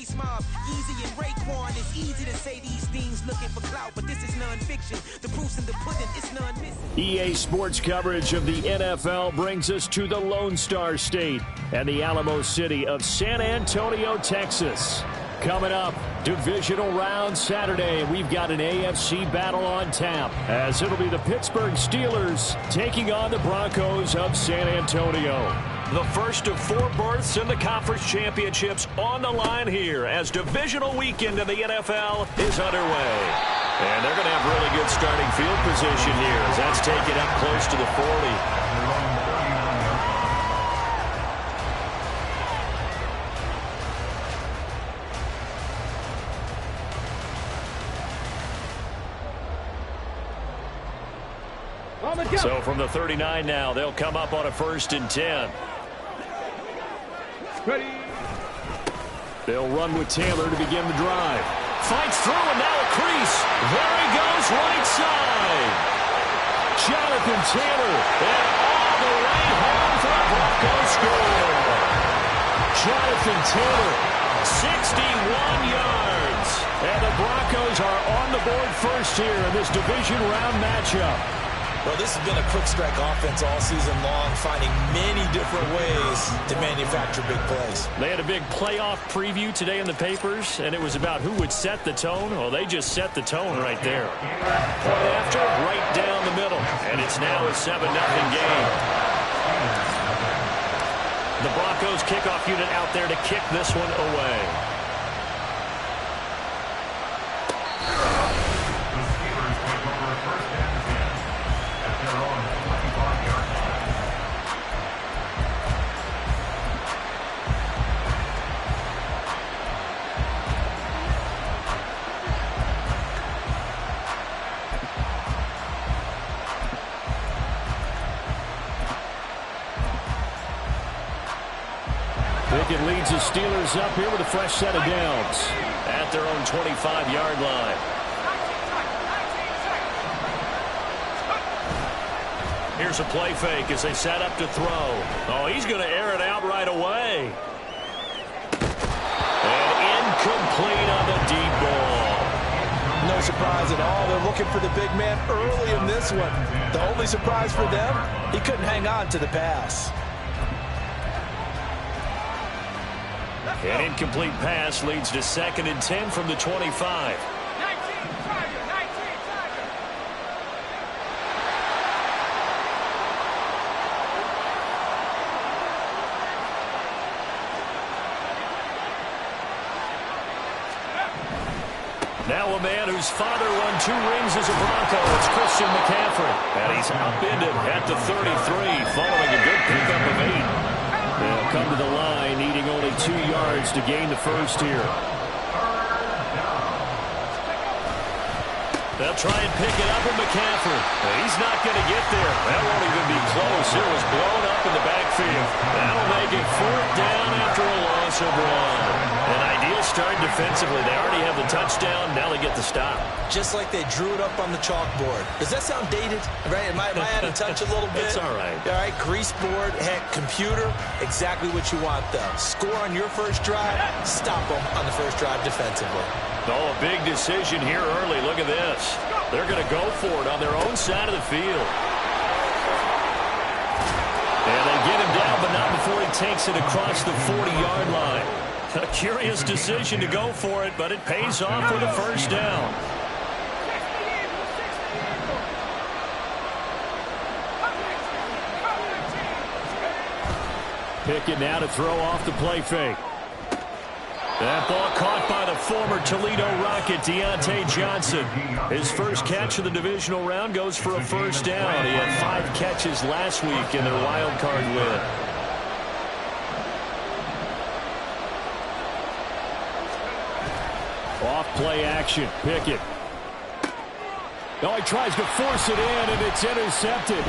Ice Mob, Easy and Raekwon. It's easy to say these things looking for clout, but this is non-fiction. The proof's in the pudding, it's none missing. EA Sports coverage of the NFL brings us to the Lone Star State and the Alamo City of San Antonio, Texas. Coming up, divisional round Saturday. We've got an AFC battle on tap, as it'll be the Pittsburgh Steelers taking on the Broncos of San Antonio. The first of 4 berths in the conference championships on the line here as divisional weekend in the NFL is underway. And they're going to have really good starting field position here as that's taken up close to the 40. So from the 39 now, they'll come up on a 1st and 10. Ready. They'll run with Taylor to begin the drive. Fights through and now a crease. There he goes, right side. Jonathan Taylor. And all the way home for a Broncos score. Jonathan Taylor. 61 yards. And the Broncos are on the board first here in this division round matchup. Well, this has been a quick strike offense all season long, finding many different ways to manufacture big plays. They had a big playoff preview today in the papers, and it was about who would set the tone. Well, they just set the tone right there. Point after, right down the middle, and it's now a 7-0 game. The Broncos kickoff unit out there to kick this one away. Pickett leads the Steelers up here with a fresh set of downs. At their own 25-yard line. Here's a play fake as they set up to throw. Oh, he's going to air it out right away. And incomplete on the deep ball. No surprise at all. They're looking for the big man early in this one. The only surprise for them, he couldn't hang on to the pass. An incomplete pass leads to 2nd and 10 from the 25. Now a man whose father won 2 rings as a Bronco. It's Christian McCaffrey. And he's upended at the 33 following a good pickup of 8. They'll come to the line, needing only 2 yards to gain the first here. They'll try and pick it up with McCaffrey. He's not going to get there. That won't even be close. It was blown up in the backfield. That'll make it 4th down after a loss of 1. An ideal start defensively. They already have the touchdown. Now they get the stop. Just like they drew it up on the chalkboard. Does that sound dated? Right? Am I out of touch a little bit? It's all right. All right, grease board, heck, computer, exactly what you want, though. Score on your first drive, stop them on the first drive defensively. Oh, a big decision here early. Look at this. They're going to go for it on their own side of the field. And they get him down, but not before he takes it across the 40-yard line. A curious decision to go for it, but it pays off with a first down. Pickett now to throw off the play fake. That ball caught by the former Toledo Rocket, Deontay Johnson. His first catch of the divisional round goes for a first down. He had 5 catches last week in their wild card win. Off play action, Pickett. Oh, he tries to force it in, and it's intercepted.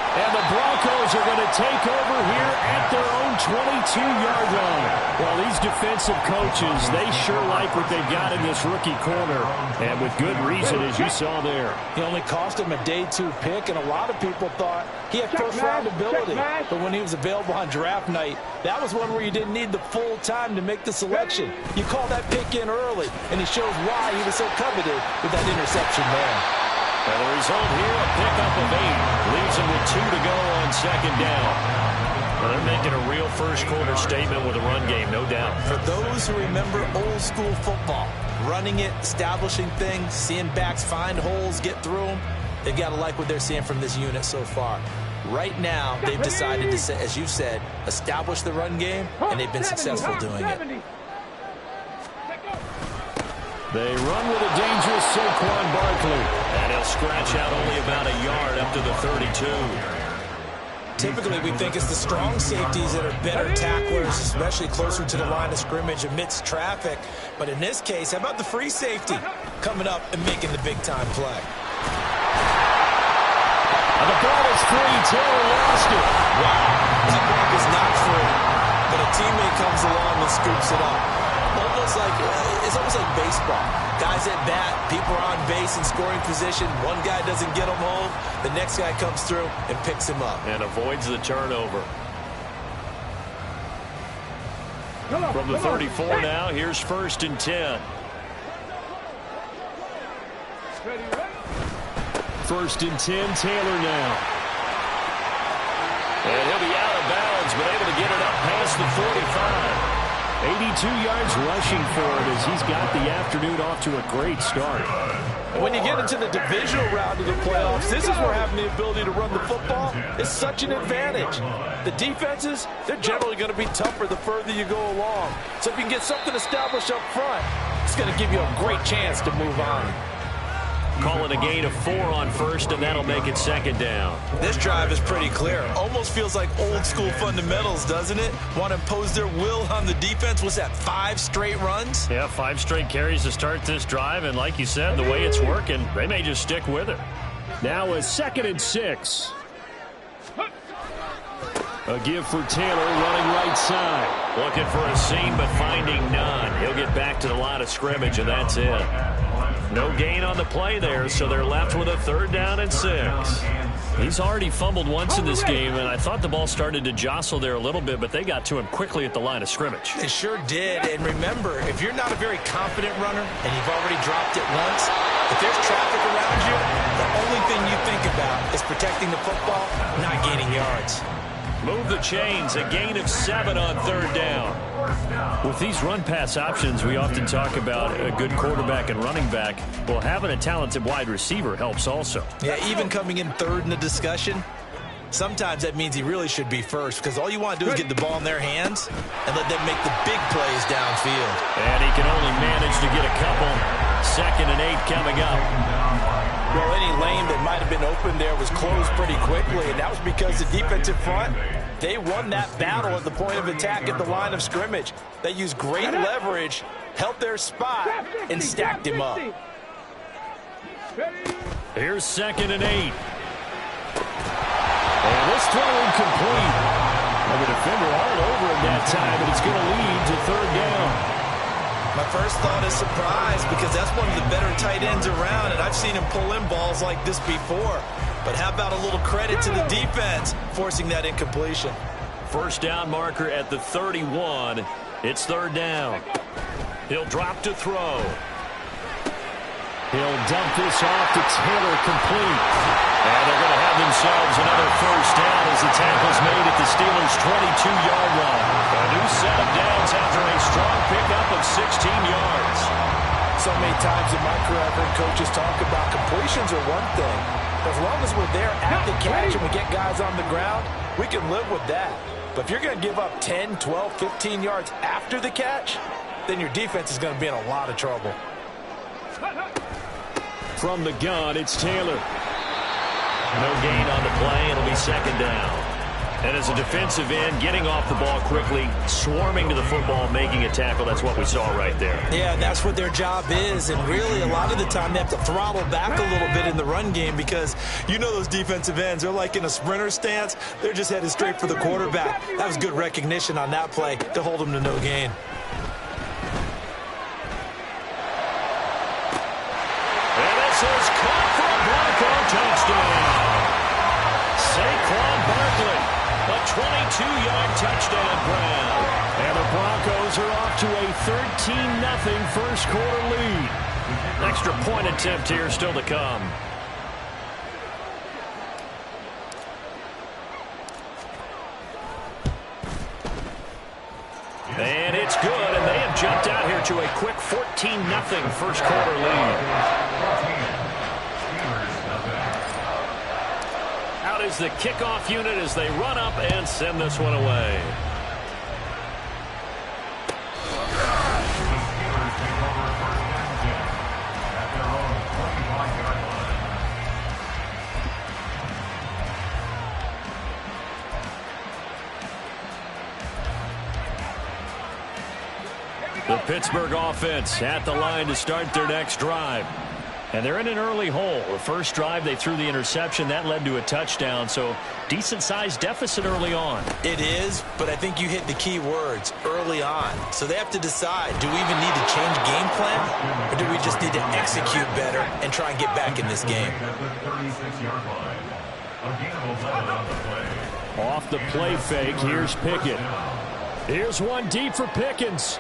And the Broncos are going to take over here at their own 22-yard line. Well, these defensive coaches, they sure like what they've got in this rookie corner, and with good reason, as you saw there. He only cost him a day 2 pick, and a lot of people thought he had first-round ability. But when he was available on draft night, that was one where you didn't need the full time to make the selection. You call that pick in early, and he shows why he was so coveted with that interception there. And the result here, a pickup of 8. Leaves him with 2 to go on second down. Well, they're making a real first-quarter statement with a run game, no doubt. For those who remember old-school football, running it, establishing things, seeing backs find holes, get through them, they've got to like what they're seeing from this unit so far. Right now, they've decided to, as you said, establish the run game, and they've been successful doing it. They run with a dangerous Saquon Barkley. And he'll scratch out only about a yard up to the 32. Typically, we think it's the strong safeties that are better tacklers, especially closer to the line of scrimmage amidst traffic. But in this case, how about the free safety coming up and making the big-time play? And the ball is free. Taylor lost it. Wow, that block is not free, but a teammate comes along and scoops it up. It's almost like baseball. Guys at bat, people are on base in scoring position. One guy doesn't get him home. The next guy comes through and picks him up. And avoids the turnover. From the 34 now, here's 1st and 10. 1st and 10, Taylor now. And he'll be out of bounds, but able to get it up past the 45. 82 yards rushing for him as he's got the afternoon off to a great start. When you get into the divisional round of the playoffs, this is where having the ability to run the football is such an advantage. The defenses, they're generally going to be tougher the further you go along. So if you can get something established up front, it's going to give you a great chance to move on. Calling a gain of 4 on 1st, and that'll make it 2nd down. This drive is pretty clear. Almost feels like old-school fundamentals, doesn't it? Want to impose their will on the defense. Was that 5 straight runs? Yeah, 5 straight carries to start this drive, and like you said, the way it's working, they may just stick with it. Now a 2nd and 6. A give for Taylor running right side. Looking for a seam, but finding none. He'll get back to the line of scrimmage, and that's it. No gain on the play there, so they're left with a 3rd down and 6. He's already fumbled once in this game, and I thought the ball started to jostle there a little bit, but they got to him quickly at the line of scrimmage. They sure did, and remember, if you're not a very confident runner and you've already dropped it once, if there's traffic around you, the only thing you think about is protecting the football, not gaining yards. Move the chains, a gain of 7 on 3rd down. With these run-pass options, we often talk about a good quarterback and running back. Well, having a talented wide receiver helps also. Yeah, even coming in 3rd in the discussion, sometimes that means he really should be first, because all you want to do is get the ball in their hands and let them make the big plays downfield. And he can only manage to get a couple. 2nd and 8 coming up. Well, any lane that might have been open there was closed pretty quickly, and that was because the defensive front, they won that battle at the point of attack at the line of scrimmage. They used great leverage, held their spot, and stacked him up. Here's 2nd and 8. And this throw incomplete. And the defender all over him that time, and it's going to lead to 3rd down. My first thought is surprise, because that's one of the better tight ends around, and I've seen him pull in balls like this before. But how about a little credit to the defense forcing that incompletion? 1st down marker at the 31. It's 3rd down. He'll drop to throw. He'll dump this off to Taylor, complete. And they're going to have themselves another 1st down as the tackle's made at the Steelers' 22-yard line. A new set of downs after a strong pickup of 16 yards. So many times in my career I've heard coaches talk about completions are one thing. As long as we're there at the catch and we get guys on the ground, we can live with that. But if you're going to give up 10, 12, 15 yards after the catch, then your defense is going to be in a lot of trouble. From the gun, it's Taylor. No gain on the play. It'll be 2nd down. And as a defensive end, getting off the ball quickly, swarming to the football, making a tackle, that's what we saw right there. Yeah, that's what their job is. And really, a lot of the time, they have to throttle back a little bit in the run game because you know those defensive ends, they're like in a sprinter stance. They're just headed straight for the quarterback. That was good recognition on that play to hold them to no gain. And this is caught for a Bronco touchdown. Saquon Barkley, a 22-yard touchdown grab. And the Broncos are off to a 13-0 first quarter lead. Extra point attempt here still to come. And it's good, and they have jumped out here to a quick 14-0 first quarter lead. Out is the kickoff unit as they run up and send this one away. The Pittsburgh offense at the line to start their next drive. And they're in an early hole. The first drive, they threw the interception. That led to a touchdown, so decent-sized deficit early on. It is, but I think you hit the key words, early on. So they have to decide, do we even need to change game plan, or do we just need to execute better and try and get back in this game? Off the play fake, here's Pickett. Here's one deep for Pickens.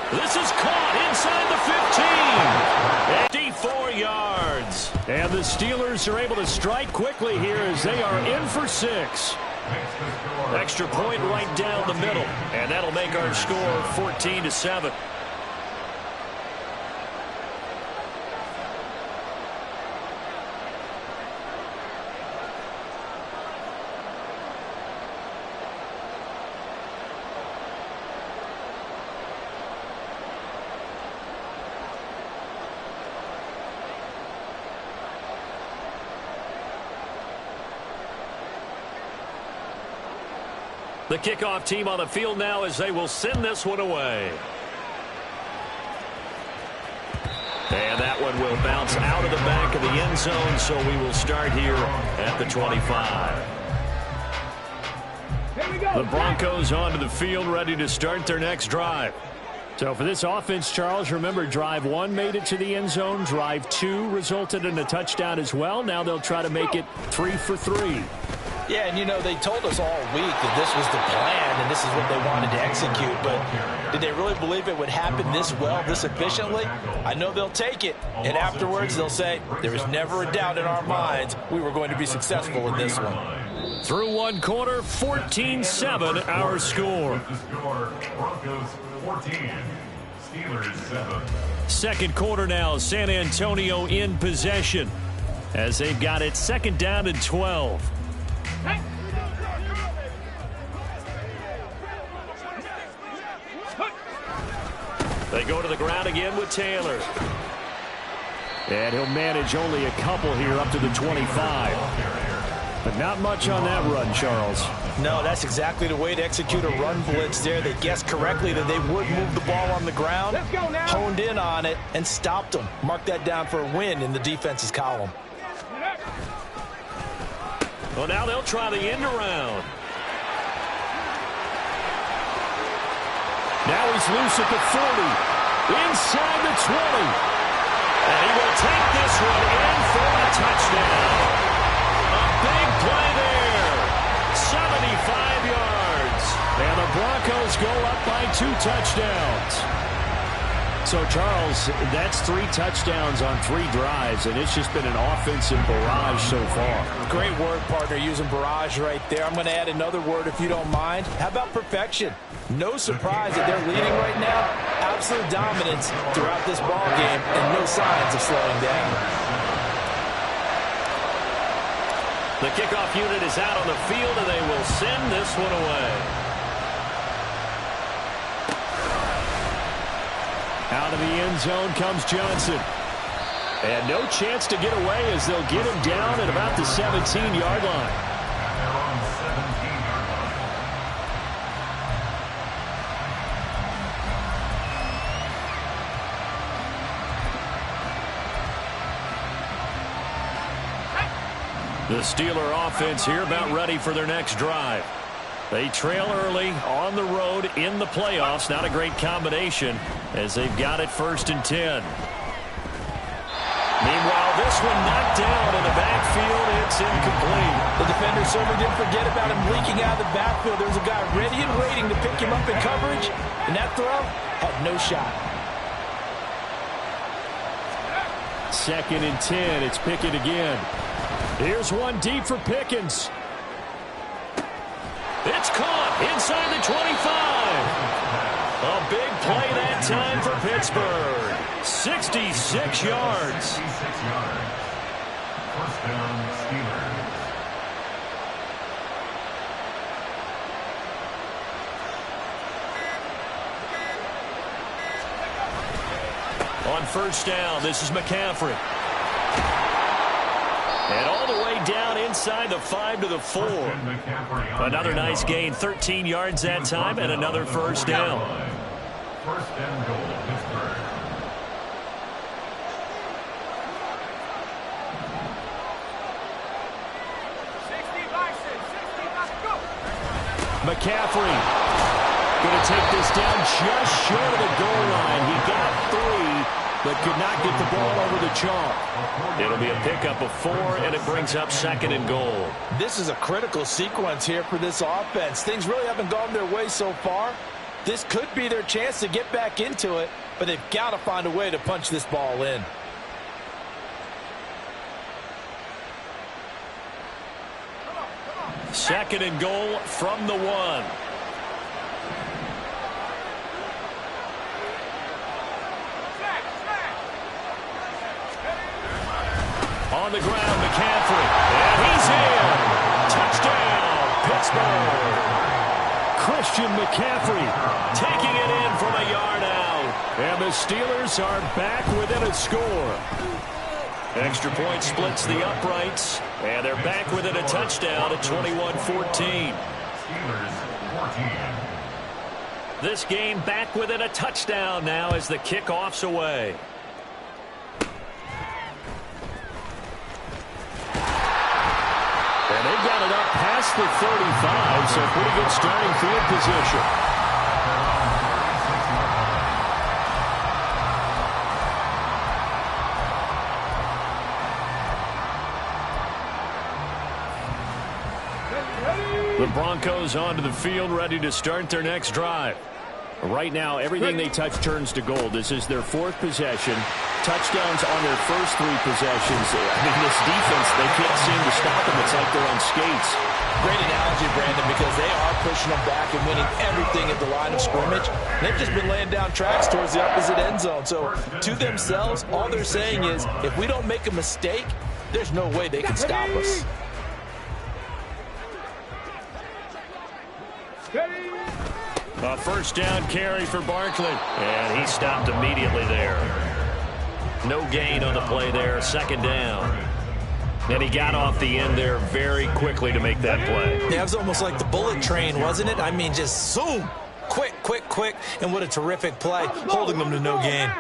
This is caught inside the 15. 54 yards. And the Steelers are able to strike quickly here as they are in for 6. Extra point right down the middle. And that'll make our score 14-7. The kickoff team on the field now as they will send this one away. And that one will bounce out of the back of the end zone, so we will start here at the 25. The Broncos onto the field, ready to start their next drive. So for this offense, Charles, remember, drive 1 made it to the end zone. Drive 2 resulted in a touchdown as well. Now they'll try to make it 3 for 3. Yeah, and you know, they told us all week that this was the plan and this is what they wanted to execute, but did they really believe it would happen this well, this efficiently? I know they'll take it, and afterwards they'll say, there was never a doubt in our minds we were going to be successful in this one. Through one quarter, 14-7 our score. Broncos 14, Steelers 7. Second quarter now, San Antonio in possession as they've got it second down and 12. They go to the ground again with Taylor. And he'll manage only a couple here up to the 25. But not much on that run, Charles. No, that's exactly the way to execute a run blitz there. They guessed correctly that they would move the ball on the ground, honed in on it, and stopped them. Mark that down for a win in the defense's column. Well, now they'll try the end around. Now he's loose at the 40, inside the 20. And he will take this one in for a touchdown. A big play there. 75 yards. And the Broncos go up by 2 touchdowns. So, Charles, that's 3 touchdowns on 3 drives, and it's just been an offensive barrage so far. Great word, partner, using barrage right there. I'm going to add another word if you don't mind. How about perfection? No surprise that they're leading right now. Absolute dominance throughout this ball game and no signs of slowing down. The kickoff unit is out on the field, and they will send this one away. Out of the end zone comes Johnson. And no chance to get away as they'll get him down at about the 17-yard line. The Steeler offense here about ready for their next drive. They trail early on the road in the playoffs. Not a great combination as they've got it 1st and 10. Meanwhile, this one knocked down in the backfield. It's incomplete. The defender certainly didn't forget about him leaking out of the backfield. There's a guy ready and waiting to pick him up in coverage, and that throw had no shot. 2nd and 10. It's Pickett again. Here's one deep for Pickens. It's caught inside the 25. A big play that time for Pittsburgh. 66 yards. 66 yards. 1st down, Steelers. On 1st down, this is McCaffrey. And all the way down inside the 5 to the 4. Another nice gain, 13 yards that time, and another 1st down. 1st and goal, Pittsburgh. McCaffrey going to take this down just short of the goal line. He got 3, but could not get the ball over the chalk. It'll be a pickup of 4, and it brings up 2nd and goal. This is a critical sequence here for this offense. Things really haven't gone their way so far. This could be their chance to get back into it, but they've got to find a way to punch this ball in. Second and goal from the 1. On the ground, McCaffrey. And he's in. Touchdown, Pittsburgh. Christian McCaffrey Taking it in from a yard out. and the Steelers are back within a score. Extra point splits the uprights, and they're back within a touchdown at 21-14. Steelers 14. This game back within a touchdown now as the kickoff's away. And they've got it up past the 35, so pretty good starting field position. The Broncos onto the field, ready to start their next drive. Right now, everything they touch turns to gold. This is their 4th possession. Touchdowns on their first 3 possessions. I mean, this defense, they can't seem to stop them. It's like they're on skates. Great analogy, Brandon, because they are pushing them back and winning everything at the line of scrimmage. They've just been laying down tracks towards the opposite end zone. So, to themselves, all they're saying is, if we don't make a mistake, there's no way they can stop us. A first down carry for Barkley, and he stopped immediately there. No gain on the play there, 2nd down. And he got off the end there very quickly to make that play. Yeah, it was almost like the bullet train, wasn't it? I mean, just zoom, quick, quick, quick, and what a terrific play, holding them to no gain.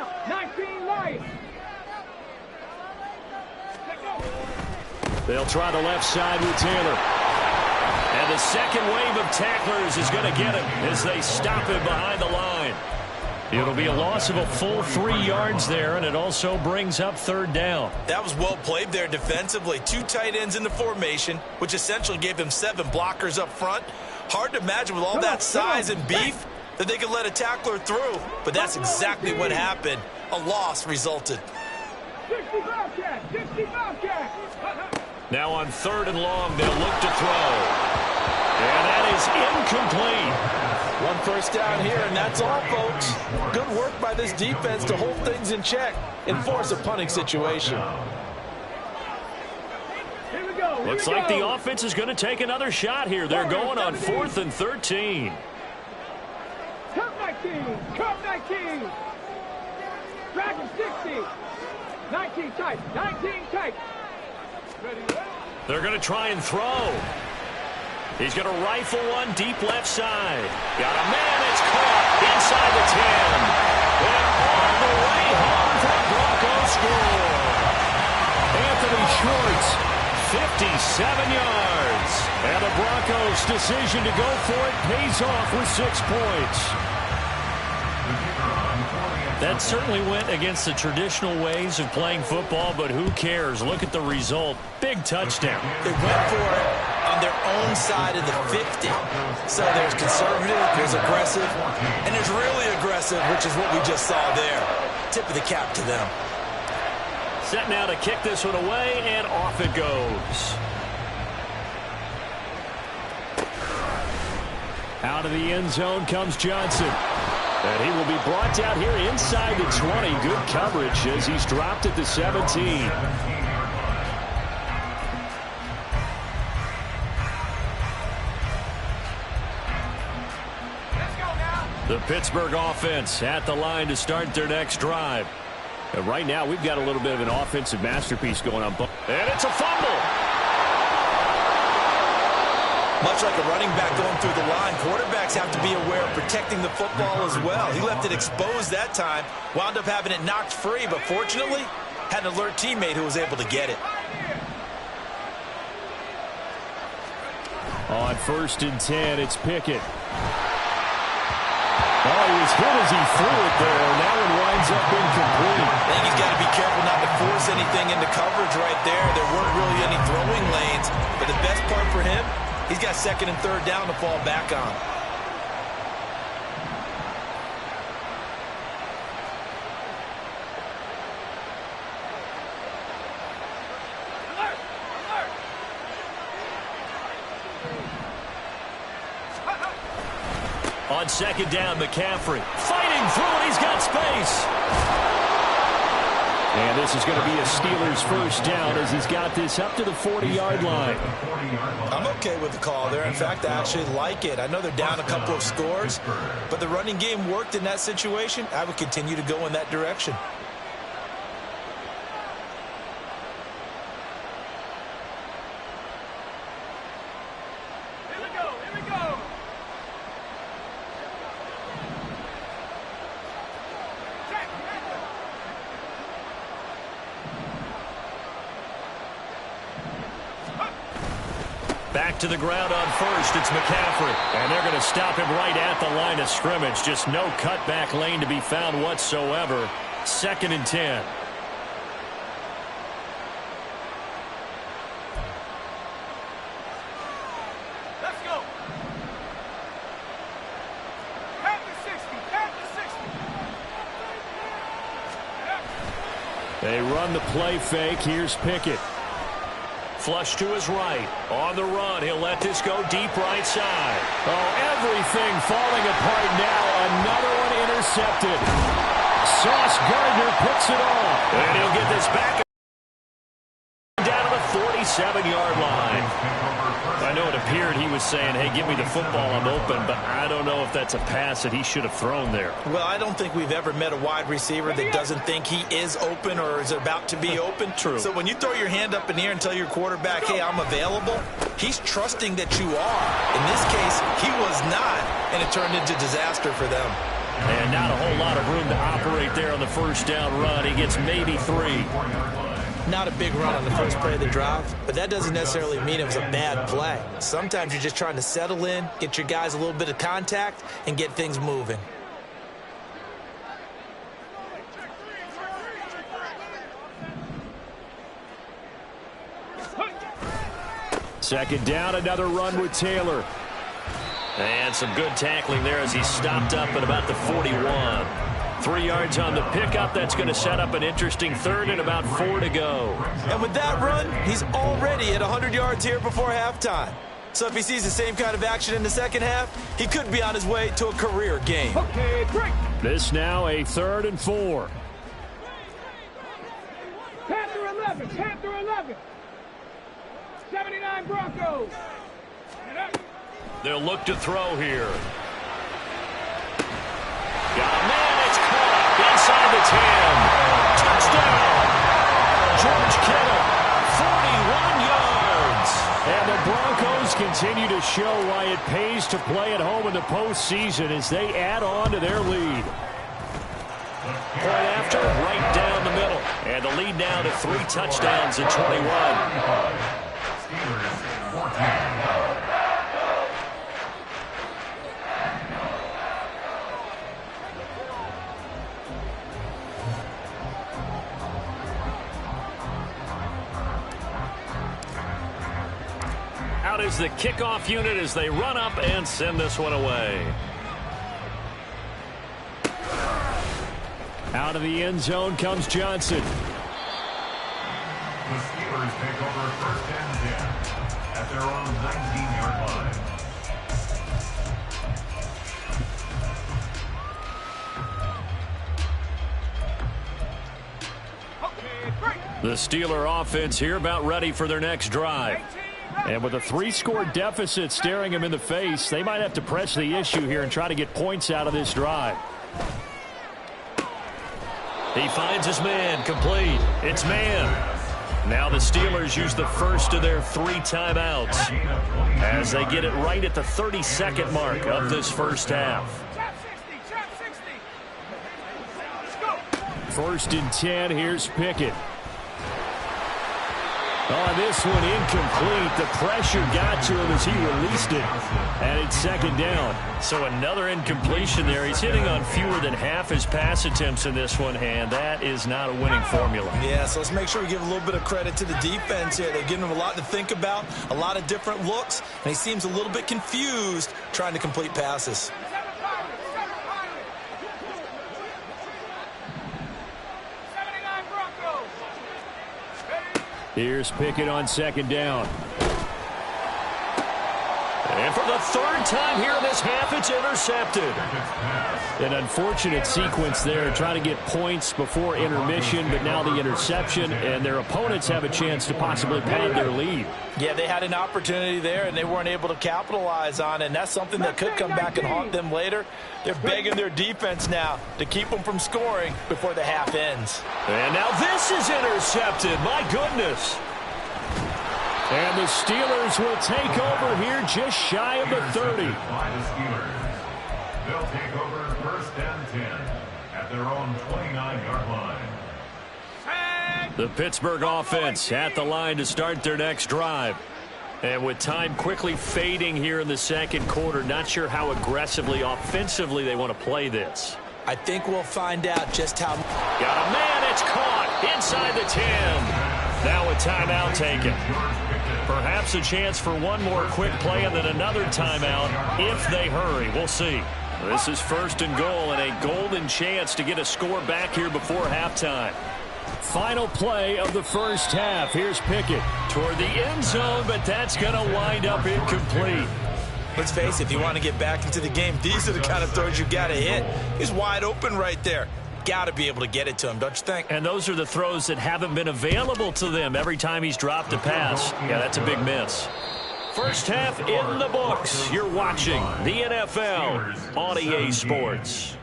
They'll try the left side with Taylor. And the second wave of tacklers is going to get him as they stop him behind the line. It'll be a loss of a full 3 yards there, and it also brings up 3rd down. That was well played there defensively. 2 tight ends in the formation, which essentially gave him 7 blockers up front. Hard to imagine with all that size and beef that they could let a tackler through, but that's exactly what happened. A loss resulted. Now on 3rd and long, they'll look to throw. And that is incomplete. 1 first down here, and that's all, folks. Good work by this defense to hold things in check and force a punting situation. Looks like the offense is going to take another shot here. They're going on 4th and 13. Come 19, come 19. Dragon 60. 19 tight, 19 tight. They're going to try and throw. He's going to rifle one deep left side. Got a man that's caught inside the 10. And all the way home for a Broncos score. Anthony Schwartz, 56 7 yards. And the Broncos' decision to go for it pays off with 6 points. That certainly went against the traditional ways of playing football, but who cares? Look at the result. Big touchdown. They went for it on their own side of the 50. So there's conservative, there's aggressive, and there's really aggressive, which is what we just saw there. Tip of the cap to them. Set now to kick this one away, and off it goes. Out of the end zone comes Johnson. And he will be brought down here inside the 20. Good coverage as he's dropped at the 17. The Pittsburgh offense at the line to start their next drive. And right now, we've got a little bit of an offensive masterpiece going on. And it's a fumble. Much like a running back going through the line, quarterbacks have to be aware of protecting the football as well. He left it exposed that time, wound up having it knocked free, but fortunately, had an alert teammate who was able to get it. On 1st and 10, it's Pickett. Oh, he was hit as he threw it there, and that one winds up incomplete. I think he's got to be careful not to force anything into coverage right there. There weren't really any throwing lanes, but the best part for him, he's got 2nd and 3rd down to fall back on. On 2nd down, McCaffrey fighting through it. He's got space. And this is going to be a Steelers first down as he's got this up to the 40-yard line. I'm okay with the call there. In fact, I actually like it. I know they're down a couple of scores, but the running game worked in that situation. I would continue to go in that direction. Back to the ground on 1st, it's McCaffrey. And they're going to stop him right at the line of scrimmage. Just no cutback lane to be found whatsoever. 2nd and 10. Let's go. Half the 60. Half the 60. They run the play fake. Here's Pickett. Flush to his right. On the run, he'll let this go deep right side. Oh, everything falling apart now. Another one intercepted. Sauce Gardner picks it off. And he'll get this back down to the 47-yard line. I know it appeared he was saying, hey, give me the football, I'm open, but I don't know if that's a pass that he should have thrown there. Well, I don't think we've ever met a wide receiver that doesn't think he is open or is about to be open. True. So when you throw your hand up in the air and tell your quarterback, hey, I'm available, he's trusting that you are. In this case, he was not, and it turned into disaster for them. And not a whole lot of room to operate there on the first down run. He gets maybe 3. Not a big run on the first play of the drive, but that doesn't necessarily mean it was a bad play. Sometimes you're just trying to settle in, get your guys a little bit of contact, and get things moving. Second down, another run with Taylor. And some good tackling there as he stopped up at about the 41. 3 yards on the pickup. That's going to set up an interesting 3rd and about 4 to go. And with that run, he's already at 100 yards here before halftime. So if he sees the same kind of action in the second half, he could be on his way to a career game. Okay, break. This now a 3rd and 4. Panther 11. Panther 11. 79 Broncos. They'll look to throw here. Got a man. It's caught inside the 10. Touchdown. George Kittle. 41 yards. And the Broncos continue to show why it pays to play at home in the postseason as they add on to their lead. Point after, right down the middle. And the lead now to 3 touchdowns at 21. out is the kickoff unit as they run up and send this one away. Out of the end zone comes Johnson. The Steelers take over first and 10 at their own 19-yard line. The Steeler offense here about ready for their next drive. And with a 3-score deficit staring him in the face, they might have to press the issue here and try to get points out of this drive. He finds his man, complete. It's man. Now the Steelers use the first of their 3 timeouts as they get it right at the 32nd mark of this first half. First and 10, here's Pickett. Oh, this one incomplete. The pressure got to him as he released it. And it's second down. So another incompletion there. He's hitting on fewer than half his pass attempts in this one, and that is not a winning formula. Yeah, so let's make sure we give a little bit of credit to the defense here. They've given him a lot to think about, a lot of different looks, and he seems a little bit confused trying to complete passes. Here's Pickett on second down. And for the 3rd time here in this half, it's intercepted. An unfortunate sequence there, trying to get points before intermission, but now the interception, and their opponents have a chance to possibly pad their lead. Yeah, they had an opportunity there, and they weren't able to capitalize on it, and that's something that could come back and haunt them later. They're begging their defense now to keep them from scoring before the half ends. And now this is intercepted. My goodness. And the Steelers will take over here just shy of the 30. By the Steelers. They'll take over first and 10 at their own 29-yard line. The Pittsburgh offense at the line to start their next drive. And with time quickly fading here in the second quarter, not sure how aggressively, offensively they want to play this. I think we'll find out just how. Got a man, it's caught inside the 10. Now a timeout taken. Perhaps a chance for one more quick play and then another timeout if they hurry. We'll see. This is first and goal and a golden chance to get a score back here before halftime. Final play of the first half. Here's Pickett Toward the end zone, but that's going to wind up incomplete. Let's face it, if you want to get back into the game, these are the kind of throws you got to hit. He's wide open right there. Got to be able to get it to him, don't you think? And those are the throws that haven't been available to them every time he's dropped a pass. Yeah, that's a big miss. First half in the books. You're watching the NFL on EA Sports.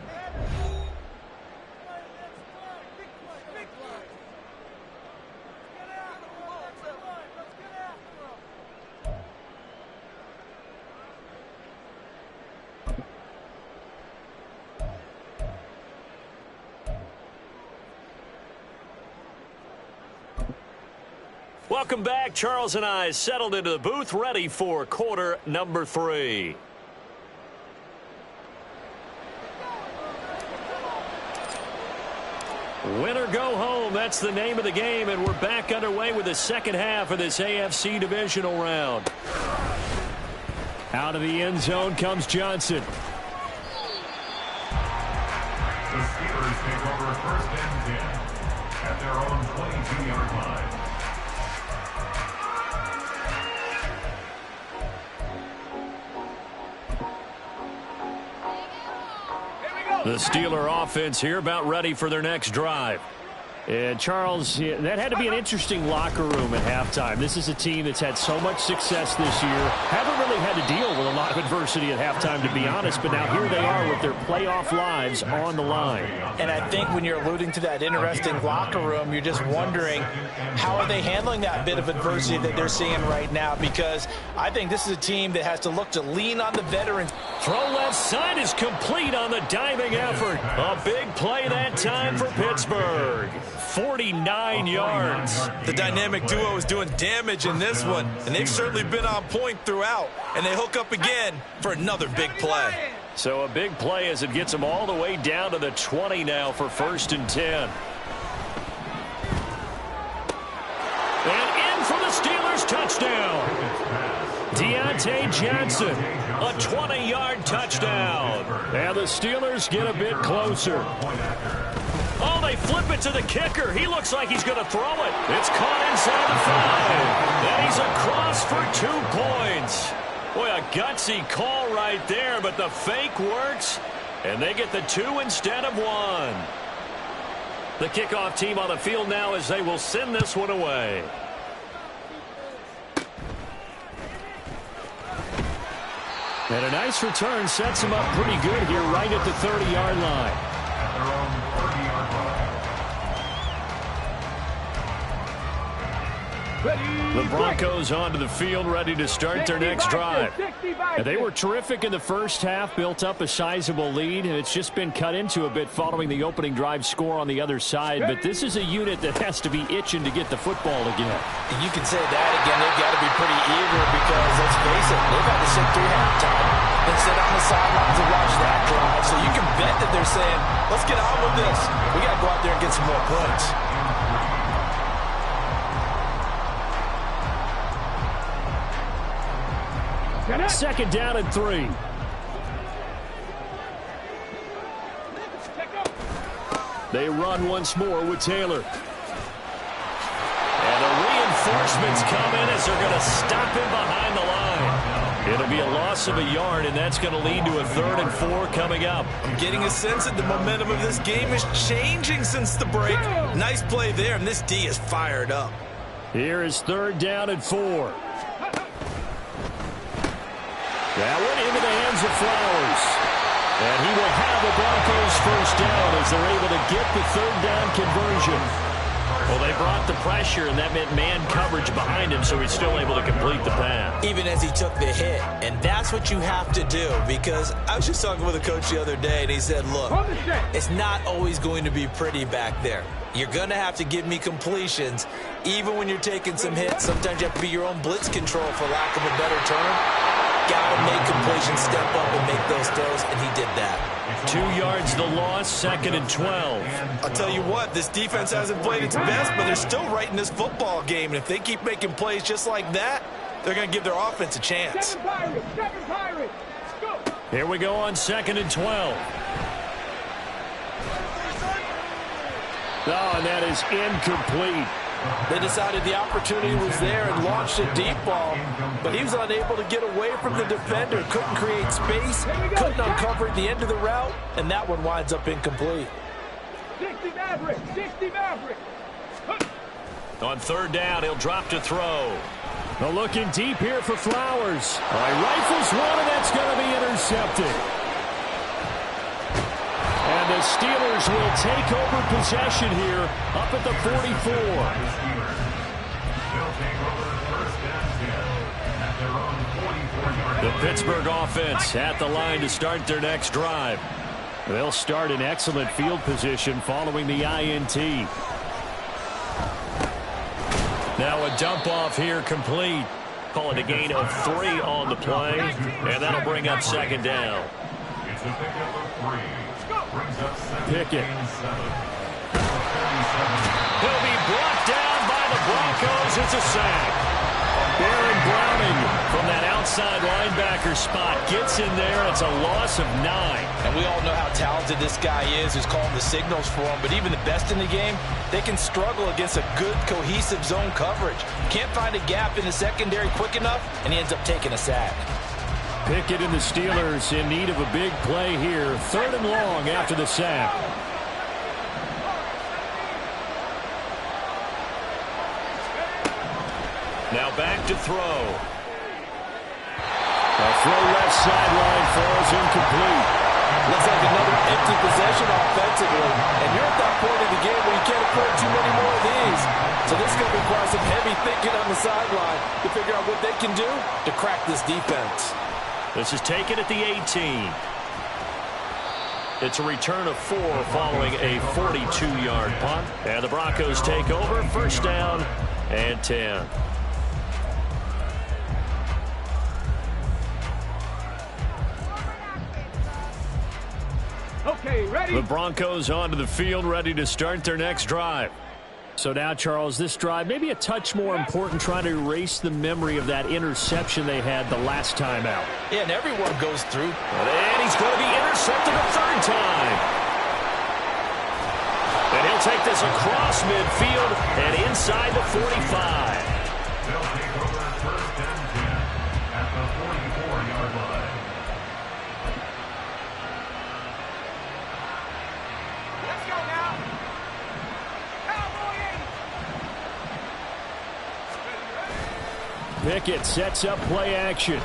Welcome back. Charles and I settled into the booth, ready for quarter number 3. Win or go home, that's the name of the game, and we're back underway with the second half of this AFC divisional round. Out of the end zone comes Johnson. The Steelers take over first and 10 at their own 22-yard line. The Steeler offense here about ready for their next drive. And Charles, that had to be an interesting locker room at halftime. This is a team that's had so much success this year. Haven't really had to deal with a lot of adversity at halftime, to be honest. But now here they are with their playoff lives on the line. And I think when you're alluding to that interesting locker room, you're just wondering how are they handling that bit of adversity that they're seeing right now? Because I think this is a team that has to look to lean on the veterans. Throw left side is complete on the diving effort. A big play that time for Pittsburgh. 49 yards. The dynamic duo is doing damage in this one, and they've certainly been on point throughout. And they hook up again for another big play. So a big play as it gets them all the way down to the 20 now for first and 10. And in for the Steelers touchdown. Deontay Johnson, a 20-yard touchdown. And the Steelers get a bit closer. Oh, they flip it to the kicker. He looks like he's going to throw it. It's caught inside the 5. And he's across for 2 points. Boy, a gutsy call right there, but the fake works. And they get the 2 instead of 1. The kickoff team on the field now as they will send this one away. And a nice return sets him up pretty good here right at the 30-yard line. At their own 30-yard line. The Broncos onto the field, ready to start their next drive. And they were terrific in the first half, built up a sizable lead, and it's just been cut into a bit following the opening drive score on the other side. But this is a unit that has to be itching to get the football again. And you can say that again. They've got to be pretty eager because, let's face it, they've had to sit through halftime and sit on the sidelines and watch that drive. So you can bet that they're saying, let's get on with this. We got to go out there and get some more points. Second down and 3. They run once more with Taylor. And the reinforcements come in as they're going to stop him behind the line. It'll be a loss of a yard, and that's going to lead to a 3rd and 4 coming up. I'm getting a sense that the momentum of this game is changing since the break. Nice play there, and this D is fired up. Here is 3rd down and 4. That went into the hands of Flowers. And he will have the Broncos first down as they're able to get the 3rd down conversion. Well, they brought the pressure, and that meant man coverage behind him, so he's still able to complete the pass. Even as he took the hit, and that's what you have to do, because I was just talking with a coach the other day, and he said, look, it's not always going to be pretty back there. You're going to have to give me completions, even when you're taking some hits. Sometimes you have to be your own blitz control, for lack of a better term. Got to make completions, step up and make those throws, and he did that. 2 yards the loss, 2nd and 12. I'll tell you what, this defense hasn't played its best, but they're still right in this football game. And if they keep making plays just like that, they're going to give their offense a chance. Here we go on 2nd and 12. Oh, and that is incomplete. They decided the opportunity was there and launched a deep ball, but he was unable to get away from the defender, couldn't create space, couldn't uncover the end of the route, and that one winds up incomplete. 60 Maverick, 60 Maverick. On 3rd down, he'll drop to throw. Well, looking deep here for Flowers. All right, rifles one, and that's going to be intercepted. And the Steelers will take over possession here up at the 44. The Pittsburgh offense at the line to start their next drive. They'll start in excellent field position following the INT. Now a dump off here complete. Call it a gain of 3 on the play, and that'll bring up 2nd down. It's a pickup of 3. Brings up 2nd Pickett. and 7. He'll be brought down by the Broncos. It's a sack. Baron Browning From that outside linebacker spot, gets in there. It's a loss of 9. And we all know how talented this guy is, who's calling the signals for him. But even the best in the game, they can struggle against a good, cohesive zone coverage. Can't find a gap in the secondary quick enough, and he ends up taking a sack. Pickett and the Steelers in need of a big play here. 3rd and long after the sack. Now back to throw. The throw left sideline falls incomplete. Looks like another empty possession offensively. And you're at that point in the game where you can't afford too many more of these. So this is going to require some heavy thinking on the sideline to figure out what they can do to crack this defense. This is taken at the 18. It's a return of 4 following a 42-yard punt. And the Broncos take over. 1st down and 10. Okay, ready? The Broncos onto the field, ready to start their next drive. So now, Charles, this drive maybe a touch more important, trying to erase the memory of that interception they had the last time out. Yeah, and everyone goes through. And he's going to be intercepted a third time. And he'll take this across midfield and inside the 45. They'll take over first and 10 at the 44-yard line. Let's go now. Cowboy 80. Pickett sets up play action.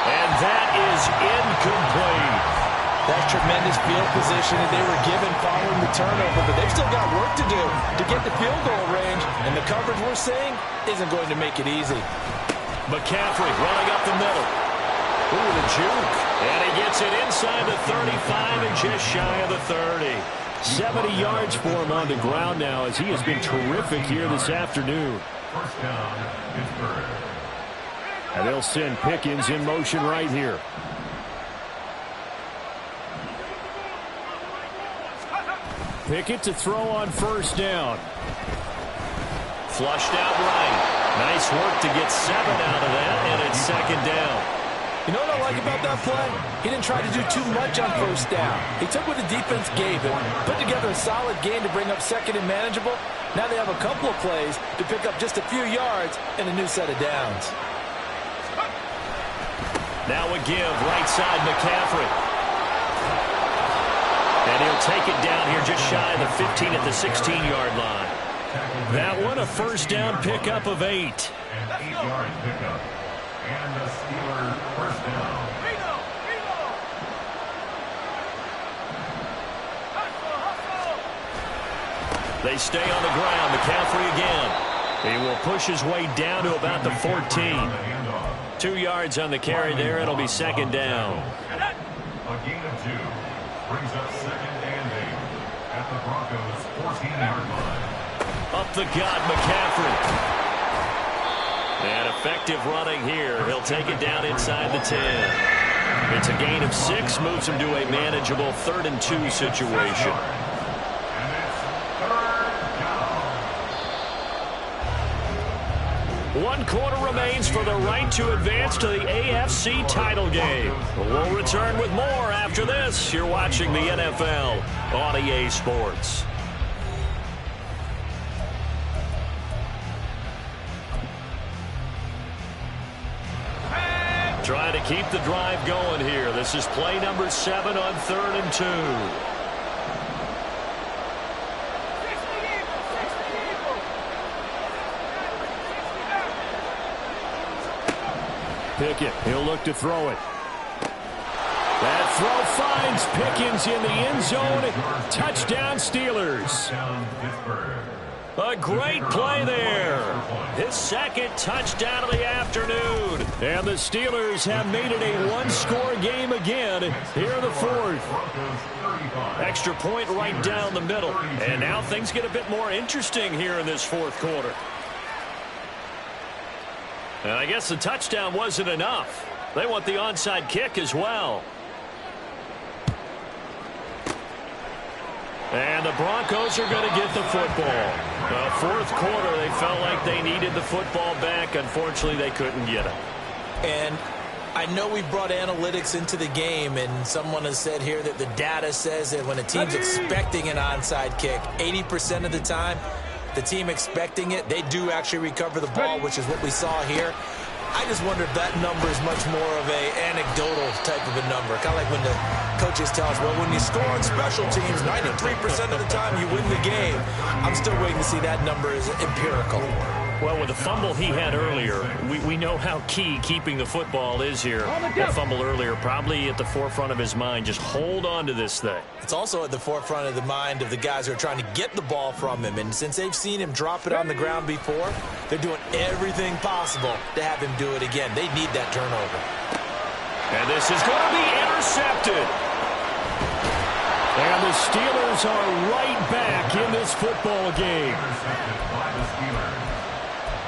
And that is incomplete. That's tremendous field position that they were given following the turnover, but they've still got work to do to get the field goal range, and the coverage we're seeing isn't going to make it easy. McCaffrey running up the middle. Ooh, the juke. And he gets it inside the 35 and just shy of the 30. 70 yards for him on the ground now, as he has been terrific here this afternoon. First down, Pittsburgh. And they'll send Pickens in motion right here. Pickett to throw on first down. Flushed out right. Nice work to get 7 out of that, and it's second down. You know what I like about that play? He didn't try to do too much on first down. He took what the defense gave him, put together a solid game to bring up second and manageable. Now they have a couple of plays to pick up just a few yards and a new set of downs. Now a give, right side McCaffrey. And he'll take it down here just shy of the 15 at the 16-yard line. That one a first down pickup of 8. And 8-yard pickup. And the Steelers first down. They stay on the ground. McCaffrey again. He will push his way down to about the 14. 2 yards on the carry there. It'll be second down. A gain of 2 brings up second and 8 at the Broncos' 14-yard line. Up the gut, McCaffrey. And effective running here. He'll take it down inside the 10. It's a gain of 6. Moves him to a manageable 3rd and 2 situation. And it's third down. 1 quarter remains for the right to advance to the AFC title game. We'll return with more after this. You're watching the NFL on EA Sports. Trying to keep the drive going here. This is play number 7 on 3rd and 2. Pickett, he'll look to throw it. That throw finds Pickens in the end zone. Touchdown, Steelers. Touchdown, Pittsburgh. A great play there. His second touchdown of the afternoon. And the Steelers have made it a one-score game again here in the 4th. Extra point right down the middle. And now things get a bit more interesting here in this 4th quarter. And I guess the touchdown wasn't enough. They want the onside kick as well. And the Broncos are going to get the football. 4th quarter, they felt like they needed the football back. Unfortunately, they couldn't get it. And I know we brought analytics into the game, and someone has said here that the data says that when a team's expecting an onside kick, 80% of the time, the team expecting it, they do actually recover the ball, which is what we saw here. I just wonder if that number is much more of a anecdotal type of a number. Kind of like when the coaches tell us, well, when you score on special teams, 93% of the time you win the game. I'm still waiting to see that number is empirical. Well, with the fumble he had earlier, we know how key keeping the football is here. That fumble earlier probably at the forefront of his mind. Just hold on to this thing. It's also at the forefront of the mind of the guys who are trying to get the ball from him. And since they've seen him drop it on the ground before, they're doing everything possible to have him do it again. They need that turnover. And this is going to be intercepted. And the Steelers are right back in this football game. Intercepted by the Steelers.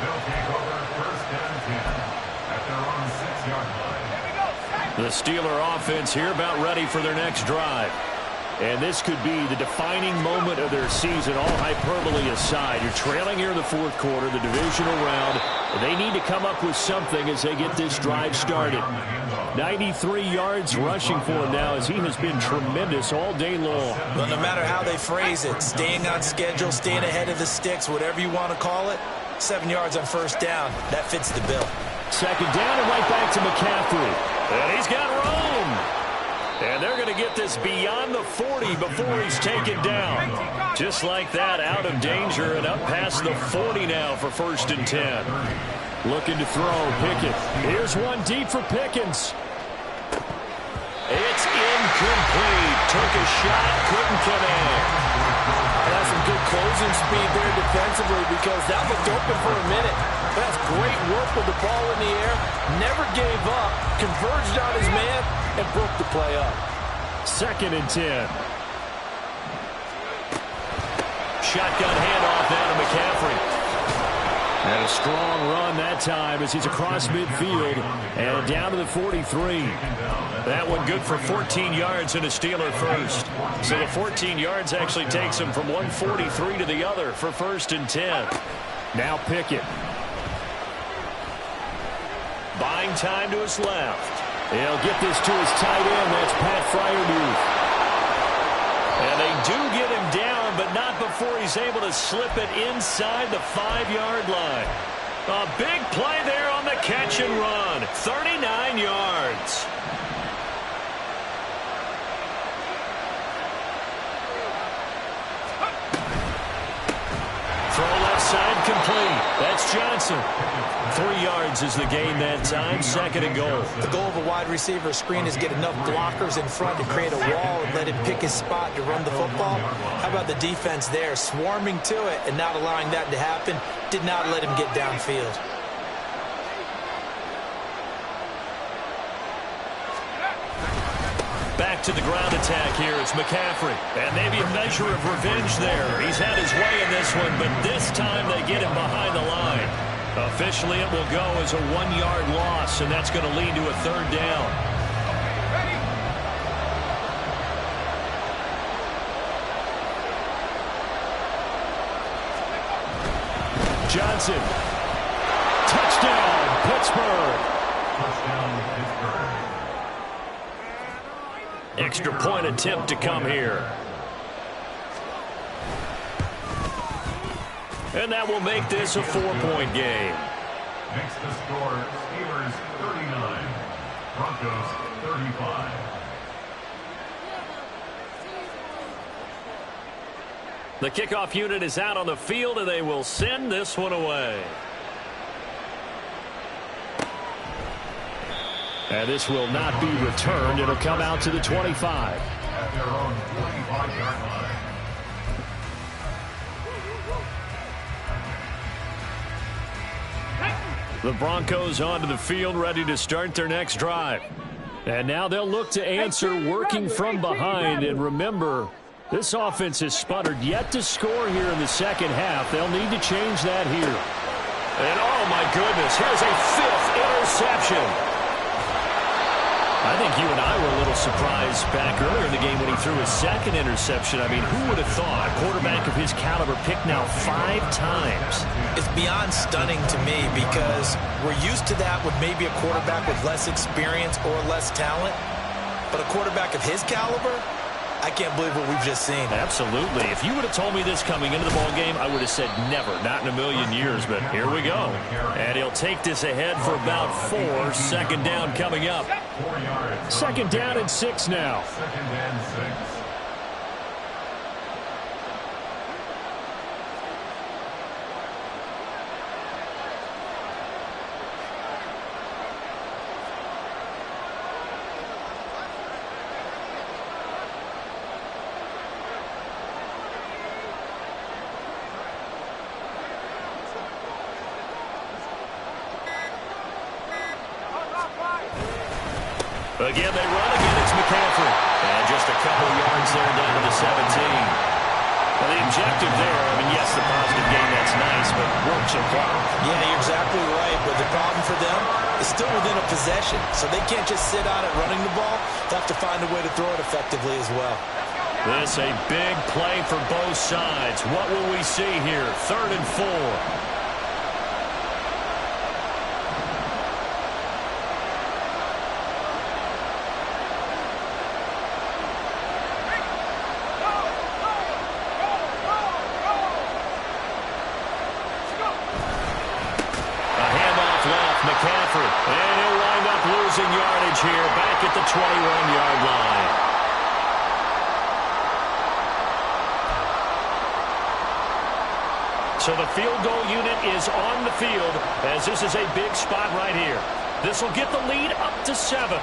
They'll take over first and 10 at their own 6-yard line. The Steeler offense here about ready for their next drive. And this could be the defining moment of their season, all hyperbole aside. You're trailing here in the fourth quarter, the divisional round. They need to come up with something as they get this drive started. 93 yards rushing for him now as he has been tremendous all day long. Well, no matter how they phrase it, staying on schedule, staying ahead of the sticks, whatever you want to call it, 7 yards on first down, that fits the bill. Second down and right back to McCaffrey. And he's got room. And they're going to get this beyond the 40 before he's taken down. Just like that, out of danger and up past the 40 now for 1st and 10. Looking to throw, Pickett. Here's one deep for Pickens. It's incomplete. Took a shot, couldn't connect. That's some good closing speed there defensively because that looked open for a minute. That's great work with the ball in the air. Never gave up, converged on his man, and broke the play up. 2nd and 10. Shotgun handoff now to McCaffrey. And a strong run that time as he's across midfield and down to the 43. That one good for 14 yards and a Steeler first. So the 14 yards actually takes him from 143 to the other for 1st and 10. Now Pickett. Buying time to his left. He'll get this to his tight end. That's Pat Freiermuth. And they do get him down, but not before he's able to slip it inside the 5-yard line. A big play there on the catch and run. 39 yards. Throw left side complete. That's Johnson. 3 yards is the gain that time. 2nd and goal. The goal of a wide receiver screen is get enough blockers in front to create a wall and let him pick his spot to run the football. How about the defense there, swarming to it and not allowing that to happen? Did not let him get downfield. Back to the ground attack here. It's McCaffrey. And maybe a measure of revenge there. He's had his way in this one, but this time they get him behind the line. Officially, it will go as a 1-yard loss, and that's going to lead to a 3rd down. Johnson. Touchdown, Pittsburgh. Touchdown, Pittsburgh. Extra point attempt to come here. And that will make this a 4-point game. Next to score, Steelers 39, Broncos 35. The kickoff unit is out on the field, and they will send this one away. And this will not be returned. It'll come out to the 25. At their own 25-yard line. The Broncos onto the field, ready to start their next drive. And now they'll look to answer working from behind. And remember, this offense has sputtered yet to score here in the second half. They'll need to change that here. And oh my goodness, here's a 5th interception. I think you and I were a little surprised back earlier in the game when he threw his 2nd interception. I mean, who would have thought a quarterback of his caliber picked now 5 times? It's beyond stunning to me because we're used to that with maybe a quarterback with less experience or less talent. But a quarterback of his caliber, I can't believe what we've just seen. Absolutely. If you would have told me this coming into the ball game, I would have said never, not in a million years. But here we go. And he'll take this ahead for about 4. 2nd down coming up. 4 yards. 2nd down and 6 now. 2nd and 6. Again, they run again. It's McCaffrey. And just a couple yards there down to the 17. Well, the objective there, I mean, yes, the positive gain, that's nice, but works your clock. Yeah, you're exactly right. But the problem for them is still within a possession. So they can't just sit on it running the ball. They have to find a way to throw it effectively as well. This a big play for both sides. What will we see here? 3rd and 4. McCaffrey, and he'll wind up losing yardage here back at the 21-yard line. So the field goal unit is on the field as this is a big spot right here. This will get the lead up to 7.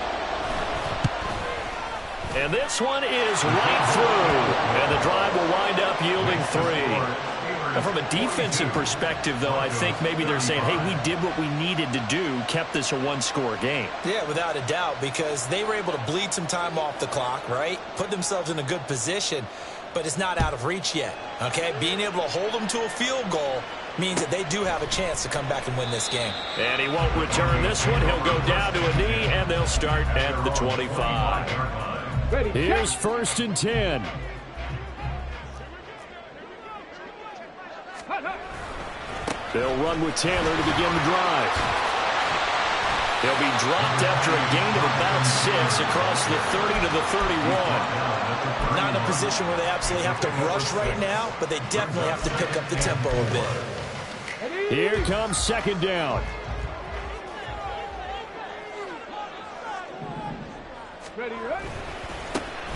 And this one is right through. And the drive will wind up yielding 3. Now, from a defensive perspective, though, I think maybe they're saying, hey, we did what we needed to do, kept this a one-score game. Yeah, without a doubt, because they were able to bleed some time off the clock, right? Put themselves in a good position, but it's not out of reach yet, okay? Being able to hold them to a field goal means that they do have a chance to come back and win this game. And he won't return this one. He'll go down to a knee, and they'll start at the 25. Here's 1st and 10. They'll run with Taylor to begin the drive. He'll be dropped after a gain of about 6 across the 30 to the 31. Not in a position where they absolutely have to rush right now, but they definitely have to pick up the tempo a bit. Here comes 2nd down.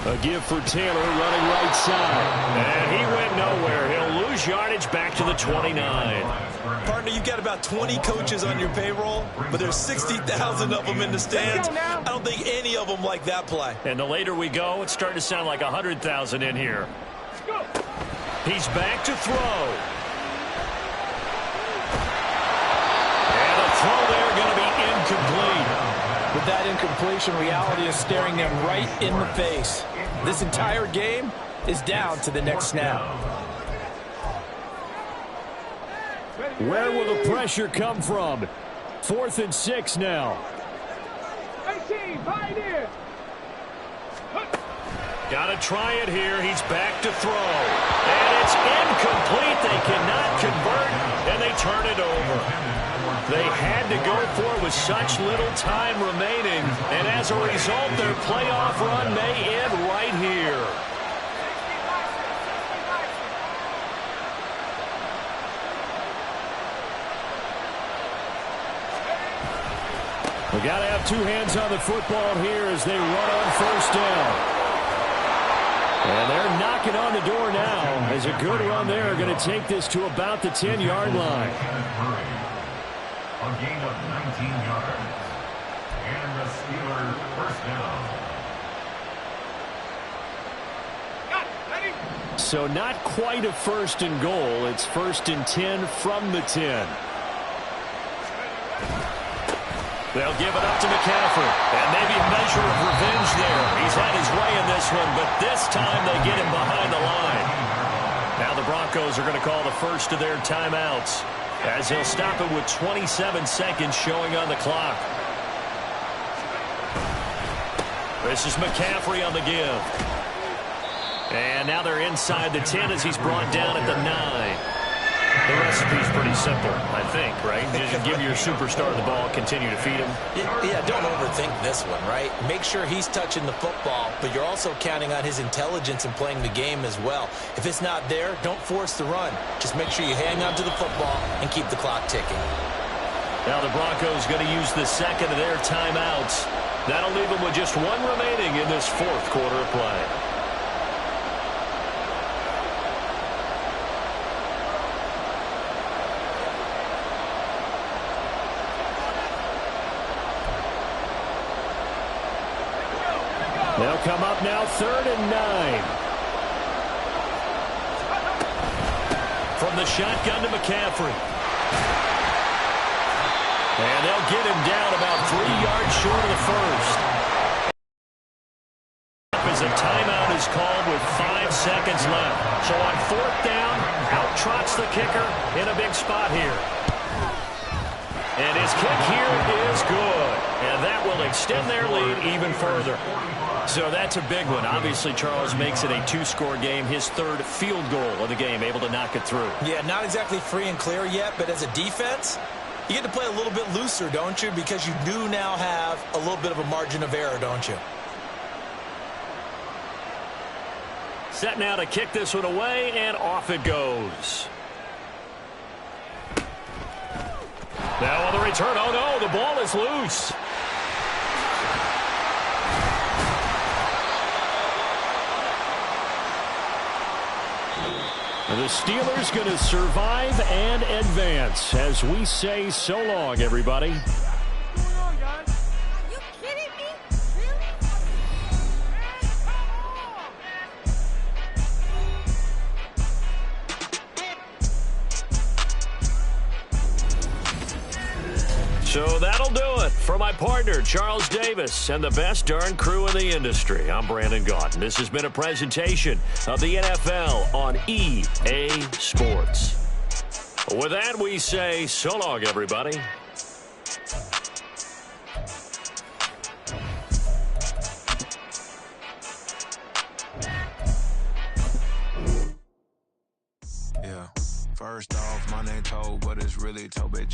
A give for Taylor running right side. And he went nowhere. He'll lose yardage back to the 29. Partner, you've got about 20 coaches on your payroll, but there's 60,000 of them in the stands. I don't think any of them like that play. And the later we go, it's starting to sound like 100,000 in here. He's back to throw. And a throw there going to be incomplete. With that incompletion, reality is staring them right in the face. This entire game is down to the next snap. Where will the pressure come from? 4th and 6 now. Got to try it here. He's back to throw. And it's incomplete. They cannot convert, and they turn it over. They had to go for it with such little time remaining, and as a result, their playoff run may end right here. We got to have 2 hands on the football here as they run on 1st down. And they're knocking on the door now as a good run there are going to take this to about the 10-yard line. A gain of 19 yards. And the Steelers 1st down. So not quite a 1st and goal. It's 1st and 10 from the 10. They'll give it up to McCaffrey. And maybe a measure of revenge there. He's had his way in this one, but this time they get him behind the line. Now the Broncos are going to call the first of their timeouts, as they'll stop it with 27 seconds showing on the clock. This is McCaffrey on the give. And now they're inside the 10 as he's brought down at the 9. The recipe's pretty simple, I think, right? You just give your superstar the ball, continue to feed him. Yeah, don't overthink this one, right? Make sure he's touching the football, but you're also counting on his intelligence in playing the game as well. If it's not there, don't force the run. Just make sure you hang on to the football and keep the clock ticking. Now the Broncos going to use the second of their timeouts. That'll leave them with just 1 remaining in this 4th quarter of play. They'll come up now 3rd and 9. From the shotgun to McCaffrey. And they'll get him down about 3 yards short of the first. As a timeout is called with 5 seconds left. So on 4th down, out trots the kicker in a big spot here. And his kick here is good. And that will extend their lead even further. So that's a big one. Obviously, Charles makes it a 2-score game. His 3rd field goal of the game, able to knock it through. Yeah, not exactly free and clear yet, but as a defense, you get to play a little bit looser, don't you? Because you do now have a little bit of a margin of error, don't you? Set now to kick this one away, and off it goes. Now on the return, oh no, the ball is loose. The Steelers going to survive and advance as we say so long, everybody. What's going on, guys? Are you kidding me? Really? Man, come on! So that'll do it. For my partner, Charles Davis, and the best darn crew in the industry, I'm Brandon Gaudin. This has been a presentation of the NFL on EA Sports. With that, we say so long, everybody. Yeah. First off, my name Toe, but it's really Toe, bitch.